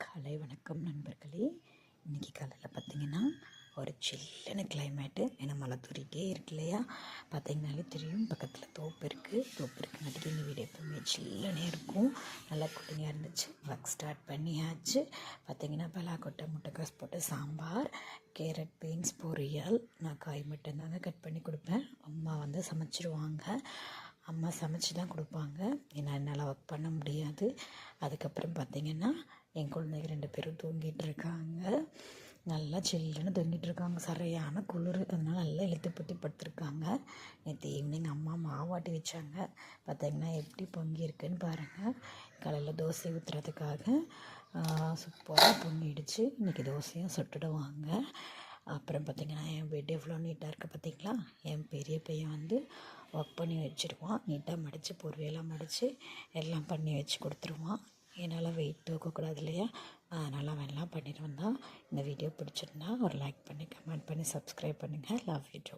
காலை வணக்கம் நண்பர்களே. இன்றைக்கி காலையில் பார்த்திங்கன்னா ஒரு சில்லுன்னு கிளைமேட்டு. ஏன்னா மழை தூரிகிட்டே இருக்கு இல்லையா, பார்த்திங்கனாலே தெரியும். பக்கத்தில் தோப்பு இருக்குங்காட்டிக்கு இந்த வீடு எப்பவுமே சில்லுன்னே இருக்கும். நல்லா கூலிங்காக இருந்துச்சு. ஒர்க் ஸ்டார்ட் பண்ணியாச்சு. பார்த்திங்கன்னா பலாக்கொட்டை முட்டைக்கோஸ் போட்டு சாம்பார், கேரட் பீன்ஸ் பொரியல். நான் காய் மட்டும்தாங்க கட் பண்ணி கொடுப்பேன். அம்மா வந்து சமைச்சிருவாங்க. அம்மா சமைச்சு தான் கொடுப்பாங்க, ஏன்னா என்னால் ஒர்க் பண்ண முடியாது. அதுக்கப்புறம் பார்த்திங்கன்னா என் குழந்தைங்க 2 பேரும் தூங்கிட்டு இருக்காங்க. நல்லா சில்லுன்னு தூங்கிட்டு இருக்காங்க. சரியான குளிர், அதனால் நல்லா இழுத்து பொத்தி படுத்துருக்காங்க. நேற்று ஈவினிங் அம்மா மாவாட்டி வச்சாங்க. பார்த்திங்கன்னா எப்படி பொங்கி இருக்குன்னு பாருங்கள். காலையில் தோசை ஊற்றுறதுக்காக சூப்பராக பொங்கிடுச்சு. இன்றைக்கி தோசையும் சுட்டுடுவாங்க. அப்புறம் பார்த்திங்கன்னா என் பெட் எவ்வளோ நீட்டாக இருக்குது பார்த்திங்களா. என் பெரிய பையன் வந்து ஒர்க் பண்ணி வச்சுருவான். நீட்டாக மடித்து பொறுவையெல்லாம் மடித்து எல்லாம் பண்ணி வச்சு கொடுத்துருவான். என்னால் வெயிட் தூக்கக்கூடாது இல்லையா, அதனால் அவன் எல்லாம் பண்ணிட்டு வந்தான். இந்த வீடியோ பிடிச்சிருந்தா ஒரு லைக் பண்ணி கமெண்ட் பண்ணி சப்ஸ்கிரைப் பண்ணுங்கள். Love you two.